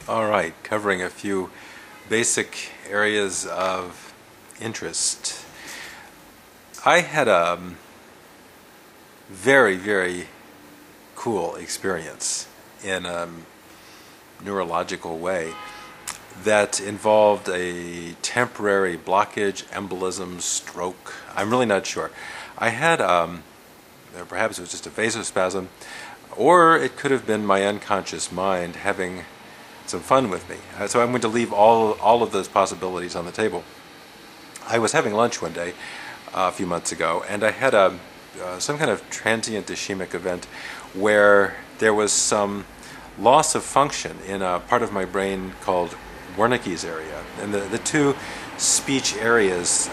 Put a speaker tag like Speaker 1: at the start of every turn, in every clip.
Speaker 1: All right, covering a few basic areas of interest. I had a very cool experience in a neurological way that involved a temporary blockage, embolism, stroke. I'm really not sure. I had, perhaps it was just a vasospasm, or it could have been my unconscious mind having some fun with me. So I'm going to leave all of those possibilities on the table. I was having lunch one day a few months ago, and I had some kind of transient ischemic event where there was some loss of function in a part of my brain called Wernicke's area. And the two speech areas,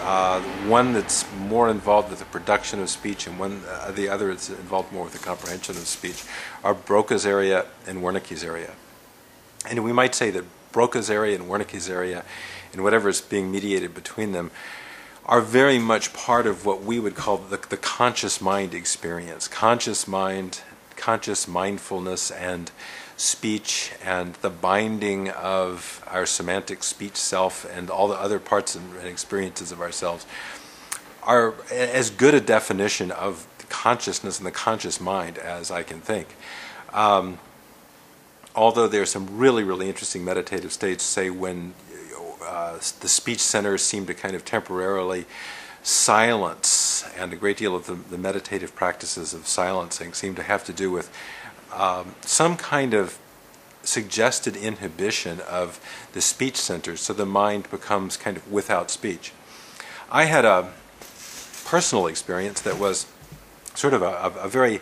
Speaker 1: one that's more involved with the production of speech and the other is involved more with the comprehension of speech, are Broca's area and Wernicke's area. And we might say that Broca's area and Wernicke's area and whatever is being mediated between them are very much part of what we would call the conscious mind experience. Conscious mind, conscious mindfulness and speech and the binding of our semantic speech self and all the other parts and experiences of ourselves are as good a definition of consciousness and the conscious mind as I can think. Although there are some really interesting meditative states, say when the speech centers seem to kind of temporarily silence, and a great deal of the meditative practices of silencing seem to have to do with some kind of suggested inhibition of the speech centers, so the mind becomes kind of without speech. I had a personal experience that was sort of a very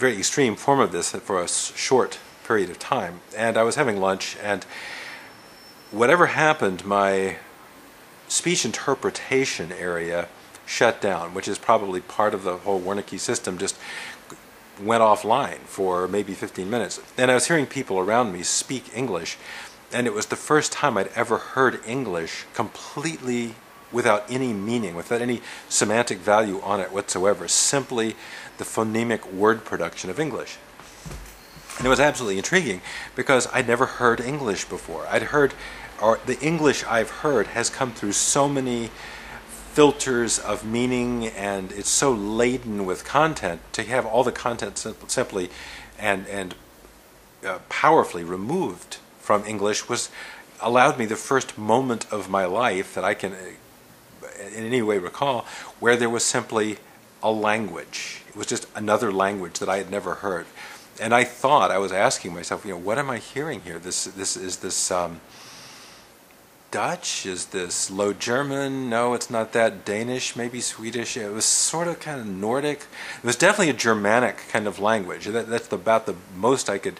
Speaker 1: extreme form of this for a short period of time. And I was having lunch, and whatever happened, my speech interpretation area shut down, which is probably part of the whole Wernicke system, just went offline for maybe 15 minutes. And I was hearing people around me speak English, and it was the first time I'd ever heard English completely without any meaning, without any semantic value on it whatsoever, simply the phonemic word production of English. And it was absolutely intriguing because I'd never heard English before. The English I've heard has come through so many filters of meaning, and it's so laden with content. To have all the content simply and powerfully removed from English allowed me the first moment of my life that I can in any way recall where there was simply a language. It was just another language that I had never heard. And I was asking myself, what am I hearing here? Is this Dutch? Is this Low German? No, it's not that. Danish, maybe Swedish. It was sort of kind of Nordic. It was definitely a Germanic kind of language. That's about the most I could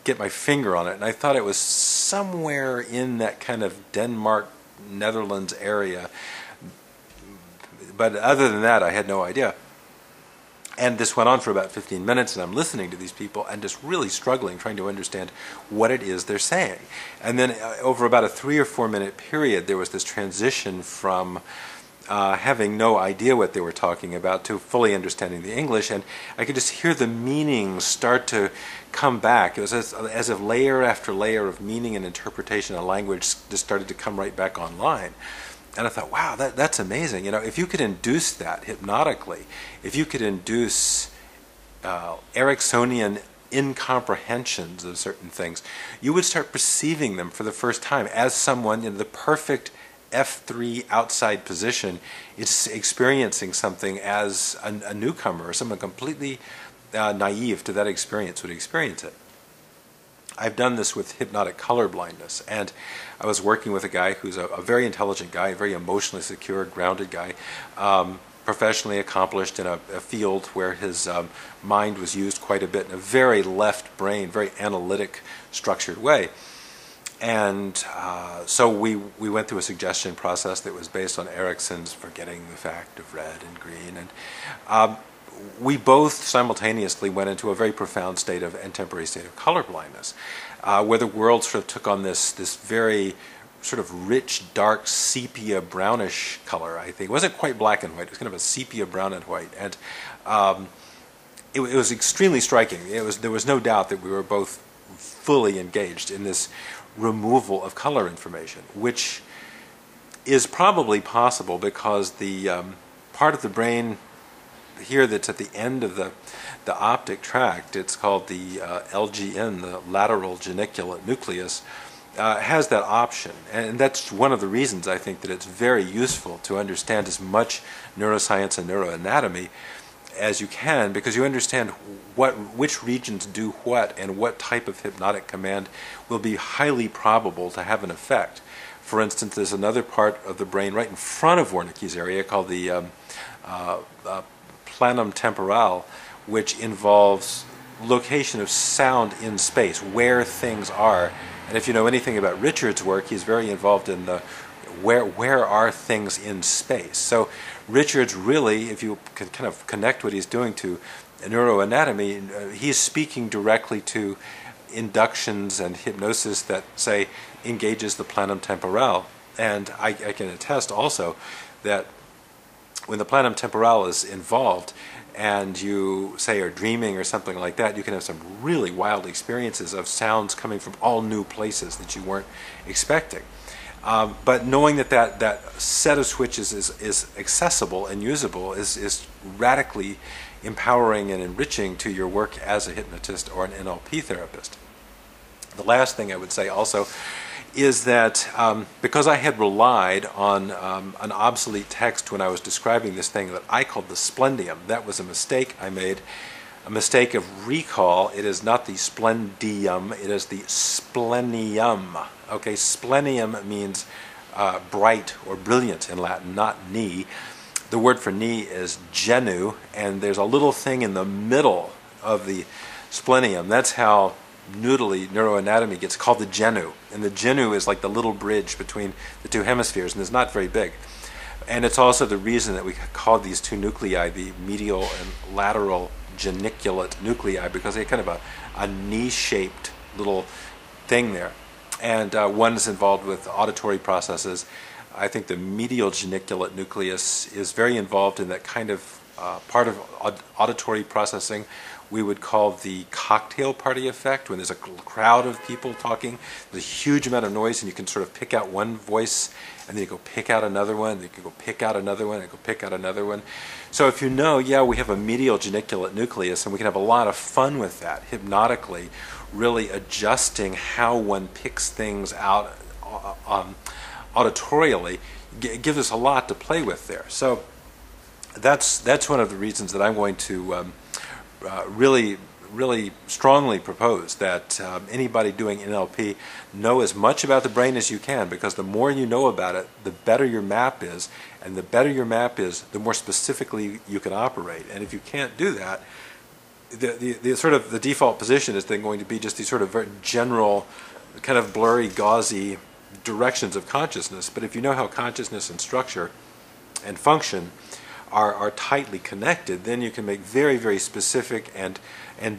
Speaker 1: get my finger on it. And I thought it was somewhere in that kind of Denmark, Netherlands area. But other than that, I had no idea. And this went on for about 15 minutes, and I'm listening to these people and just really struggling, trying to understand what it is they're saying. And then over about a 3 or 4 minute period, there was this transition from having no idea what they were talking about to fully understanding the English, and I could just hear the meaning start to come back. It was as if layer after layer of meaning and interpretation of language just started to come right back online. And I thought, wow, that's amazing. If you could induce that hypnotically, if you could induce Ericksonian incomprehensions of certain things, you would start perceiving them for the first time as someone in the perfect F3 outside position is experiencing something as a newcomer or someone completely naive to that experience would experience it. I've done this with hypnotic color blindness, and I was working with a guy who's a very intelligent guy, a very emotionally secure, grounded guy, professionally accomplished in a field where his mind was used quite a bit in a very left brain, very analytic, structured way. And so we went through a suggestion process that was based on Erickson's forgetting the fact of red and green, and we both simultaneously went into a very profound state of and temporary state of color blindness, where the world sort of took on this very sort of rich, dark, sepia brownish color. I think it wasn't quite black and white; it was kind of a sepia brown and white, and it was extremely striking. There was no doubt that we were both fully engaged in this removal of color information, which is probably possible because the part of the brain here that's at the end of the optic tract, it's called the LGN, the lateral geniculate nucleus, has that option. And that's one of the reasons I think that it's very useful to understand as much neuroscience and neuroanatomy as you can, because you understand which regions do what and what type of hypnotic command will be highly probable to have an effect. For instance, there's another part of the brain right in front of Wernicke's area called the planum temporal, which involves location of sound in space, where things are. And if you know anything about Richard's work, he's very involved in the where are things in space. So Richard's really, if you can kind of connect what he's doing to neuroanatomy, he's speaking directly to inductions and hypnosis that, say, engages the planum temporal. And I can attest also that when the planum temporal is involved and you, say, are dreaming or something like that, you can have some really wild experiences of sounds coming from all new places that you weren't expecting. But knowing that set of switches is accessible and usable is radically empowering and enriching to your work as a hypnotist or an NLP therapist. The last thing I would say also is that because I had relied on an obsolete text when I was describing this thing that I called the splendium, that was a mistake I made, a mistake of recall. It is not the splendium, it is the splenium. Okay, splenium means bright or brilliant in Latin, not knee. The word for knee is genu, and there's a little thing in the middle of the splenium. That's how noodly neuroanatomy gets called the genu. And the genu is like the little bridge between the two hemispheres, and it's not very big. And it's also the reason that we call these two nuclei the medial and lateral geniculate nuclei, because they're kind of a knee-shaped little thing there. And one is involved with auditory processes. I think the medial geniculate nucleus is very involved in that kind of part of auditory processing we would call the cocktail party effect. When there's a crowd of people talking, there's a huge amount of noise, and you can sort of pick out one voice, and then you go pick out another one, and you can go pick out another one, and go pick out another one. So if you know, yeah, we have a medial geniculate nucleus, and we can have a lot of fun with that, hypnotically, really adjusting how one picks things out auditorially. Gives us a lot to play with there. So that's one of the reasons that I'm going to really strongly propose that anybody doing NLP know as much about the brain as you can, because the more you know about it, the better your map is, and the better your map is, the more specifically you can operate. And if you can't do that, the sort of the default position is then going to be just these sort of very general, kind of blurry, gauzy directions of consciousness. But if you know how consciousness and structure and function are tightly connected, then you can make very, very specific and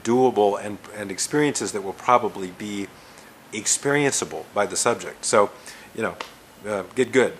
Speaker 1: doable and experiences that will probably be experienceable by the subject. So, get good.